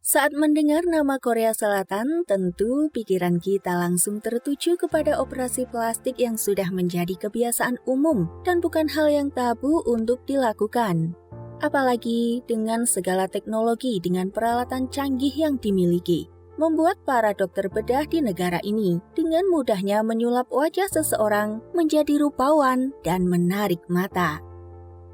Saat mendengar nama Korea Selatan, tentu pikiran kita langsung tertuju kepada operasi plastik yang sudah menjadi kebiasaan umum dan bukan hal yang tabu untuk dilakukan. Apalagi dengan segala teknologi dengan peralatan canggih yang dimiliki, membuat para dokter bedah di negara ini dengan mudahnya menyulap wajah seseorang menjadi rupawan dan menarik mata.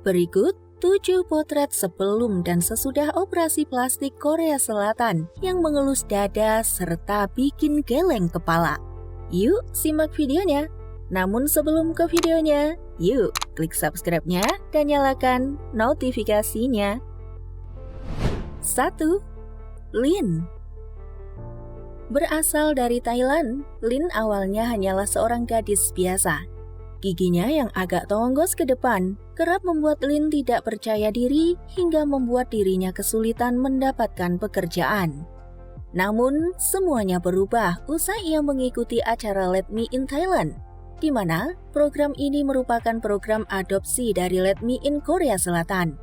Berikut 7 potret sebelum dan sesudah operasi plastik Korea Selatan yang mengelus dada serta bikin geleng kepala. Yuk simak videonya. Namun sebelum ke videonya, yuk klik subscribe-nya dan nyalakan notifikasinya. 1. Lin. Berasal dari Thailand, Lin awalnya hanyalah seorang gadis biasa. Giginya yang agak tonggos ke depan kerap membuat Lin tidak percaya diri hingga membuat dirinya kesulitan mendapatkan pekerjaan. Namun, semuanya berubah usai ia mengikuti acara Let Me in Thailand, di mana program ini merupakan program adopsi dari Let Me in Korea Selatan.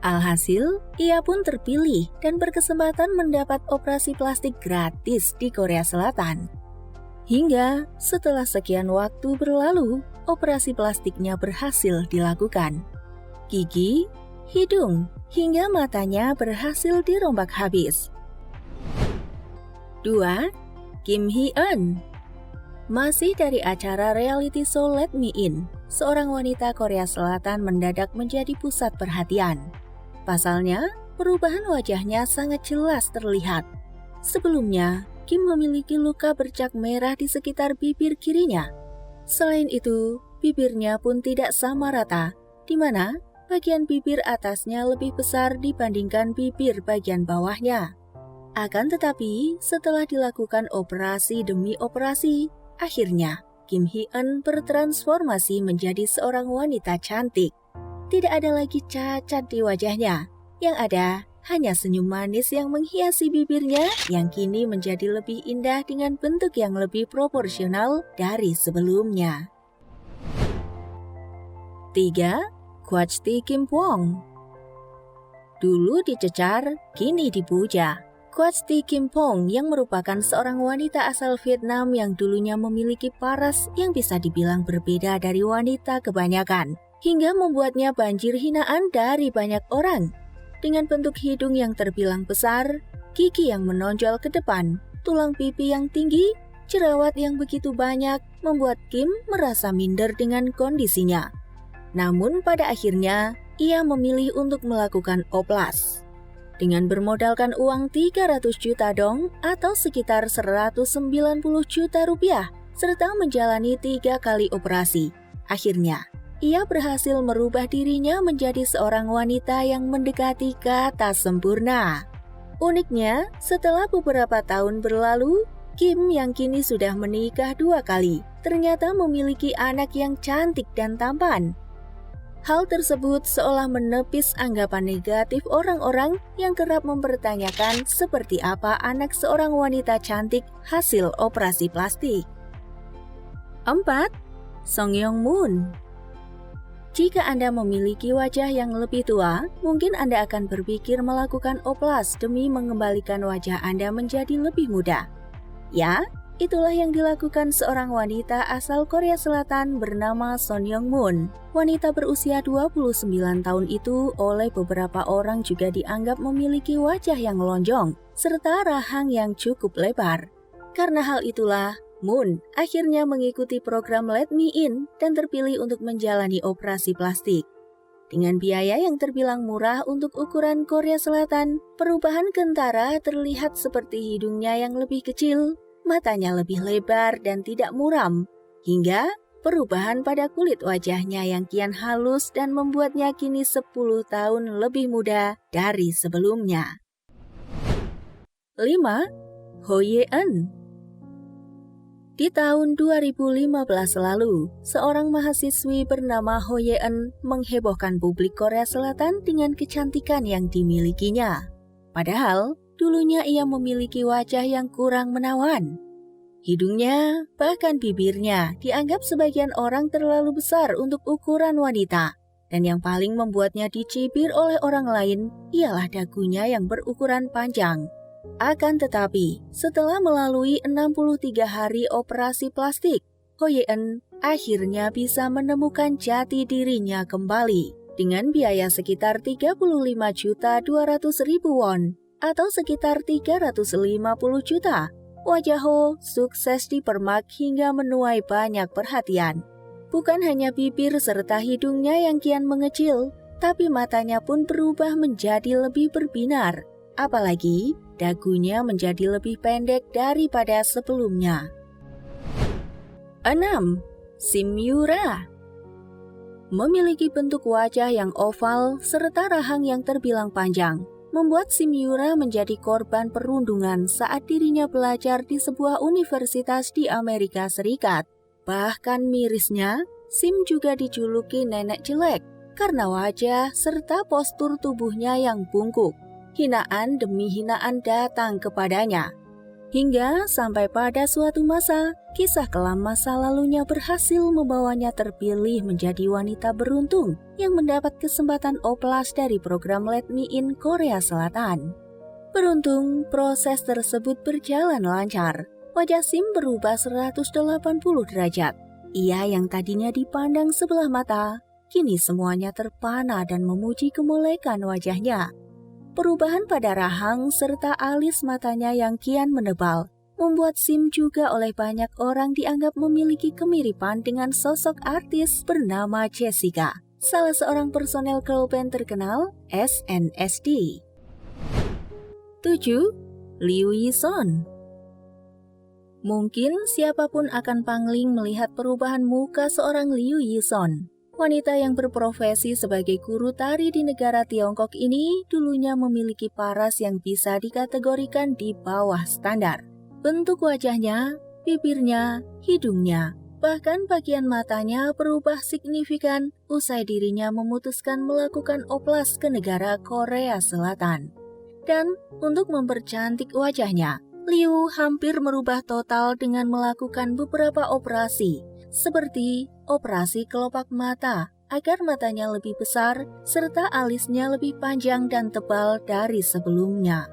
Alhasil, ia pun terpilih dan berkesempatan mendapat operasi plastik gratis di Korea Selatan. Hingga setelah sekian waktu berlalu, operasi plastiknya berhasil dilakukan. Gigi, hidung, hingga matanya berhasil dirombak habis. 2. Kim Hee-eun. Masih dari acara reality show Let Me In, seorang wanita Korea Selatan mendadak menjadi pusat perhatian. Pasalnya, perubahan wajahnya sangat jelas terlihat. Sebelumnya, Kim memiliki luka bercak merah di sekitar bibir kirinya. Selain itu, bibirnya pun tidak sama rata, di mana bagian bibir atasnya lebih besar dibandingkan bibir bagian bawahnya. Akan tetapi, setelah dilakukan operasi demi operasi, akhirnya Kim Hee-eun bertransformasi menjadi seorang wanita cantik. Tidak ada lagi cacat di wajahnya, yang ada hanya senyum manis yang menghiasi bibirnya yang kini menjadi lebih indah dengan bentuk yang lebih proporsional dari sebelumnya. 3. Kwachti Kim Pong. Dulu dicecar, kini dipuja. Kwachti Kim Pong yang merupakan seorang wanita asal Vietnam yang dulunya memiliki paras yang bisa dibilang berbeda dari wanita kebanyakan, hingga membuatnya banjir hinaan dari banyak orang. Dengan bentuk hidung yang terbilang besar, gigi yang menonjol ke depan, tulang pipi yang tinggi, jerawat yang begitu banyak, membuat Kim merasa minder dengan kondisinya. Namun pada akhirnya, ia memilih untuk melakukan oplas. Dengan bermodalkan uang 300 juta dong atau sekitar 190 juta rupiah, serta menjalani 3 kali operasi. Akhirnya, ia berhasil merubah dirinya menjadi seorang wanita yang mendekati kata sempurna. Uniknya, setelah beberapa tahun berlalu, Kim yang kini sudah menikah 2 kali, ternyata memiliki anak yang cantik dan tampan. Hal tersebut seolah menepis anggapan negatif orang-orang yang kerap mempertanyakan seperti apa anak seorang wanita cantik hasil operasi plastik. 4. Song Yong Moon. Jika Anda memiliki wajah yang lebih tua, mungkin Anda akan berpikir melakukan oplas demi mengembalikan wajah Anda menjadi lebih muda. Ya, itulah yang dilakukan seorang wanita asal Korea Selatan bernama Son Yong Moon. Wanita berusia 29 tahun itu oleh beberapa orang juga dianggap memiliki wajah yang lonjong, serta rahang yang cukup lebar. Karena hal itulah, Moon akhirnya mengikuti program Let Me In dan terpilih untuk menjalani operasi plastik. Dengan biaya yang terbilang murah untuk ukuran Korea Selatan, perubahan kentara terlihat seperti hidungnya yang lebih kecil, matanya lebih lebar dan tidak muram, hingga perubahan pada kulit wajahnya yang kian halus dan membuatnya kini 10 tahun lebih muda dari sebelumnya. 5. Ho Ye-eun. Di tahun 2015 lalu, seorang mahasiswi bernama Ho Ye-eun menghebohkan publik Korea Selatan dengan kecantikan yang dimilikinya. Padahal, dulunya ia memiliki wajah yang kurang menawan. Hidungnya, bahkan bibirnya, dianggap sebagian orang terlalu besar untuk ukuran wanita. Dan yang paling membuatnya dicibir oleh orang lain, ialah dagunya yang berukuran panjang. Akan tetapi, setelah melalui 63 hari operasi plastik, Ho Ye-eun akhirnya bisa menemukan jati dirinya kembali dengan biaya sekitar 35.200.000 won atau sekitar 350 juta. Wajah Ho sukses dipermak hingga menuai banyak perhatian. Bukan hanya bibir serta hidungnya yang kian mengecil, tapi matanya pun berubah menjadi lebih berbinar. Apalagi dagunya menjadi lebih pendek daripada sebelumnya. 6. Sim Yura memiliki bentuk wajah yang oval serta rahang yang terbilang panjang, membuat Sim Yura menjadi korban perundungan saat dirinya belajar di sebuah universitas di Amerika Serikat. Bahkan mirisnya, Sim juga dijuluki nenek jelek karena wajah serta postur tubuhnya yang bungkuk. Hinaan demi hinaan datang kepadanya. Hingga sampai pada suatu masa, kisah kelam masa lalunya berhasil membawanya terpilih menjadi wanita beruntung yang mendapat kesempatan oplas dari program Let Me In Korea Selatan. Beruntung, proses tersebut berjalan lancar. Wajah Sim berubah 180 derajat. Ia yang tadinya dipandang sebelah mata, kini semuanya terpana dan memuji kemolekan wajahnya. Perubahan pada rahang serta alis matanya yang kian menebal membuat Sim juga oleh banyak orang dianggap memiliki kemiripan dengan sosok artis bernama Jessica, salah seorang personel girl band terkenal SNSD. 7. Liu Yi-son. Mungkin siapapun akan pangling melihat perubahan muka seorang Liu Yi-son. Wanita yang berprofesi sebagai guru tari di negara Tiongkok ini dulunya memiliki paras yang bisa dikategorikan di bawah standar. Bentuk wajahnya, bibirnya, hidungnya, bahkan bagian matanya berubah signifikan usai dirinya memutuskan melakukan oplas ke negara Korea Selatan. Dan untuk mempercantik wajahnya, Liu hampir merubah total dengan melakukan beberapa operasi, seperti operasi kelopak mata agar matanya lebih besar serta alisnya lebih panjang dan tebal dari sebelumnya.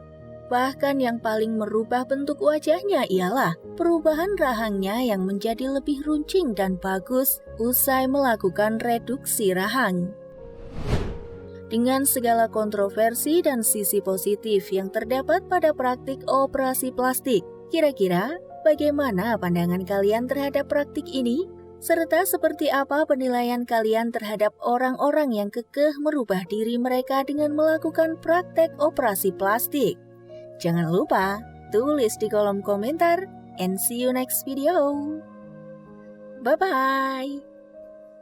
Bahkan yang paling merubah bentuk wajahnya ialah perubahan rahangnya yang menjadi lebih runcing dan bagus usai melakukan reduksi rahang. Dengan segala kontroversi dan sisi positif yang terdapat pada praktik operasi plastik, kira-kira bagaimana pandangan kalian terhadap praktik ini? Serta seperti apa penilaian kalian terhadap orang-orang yang kekeh merubah diri mereka dengan melakukan praktek operasi plastik? Jangan lupa tulis di kolom komentar and see you next video. Bye-bye!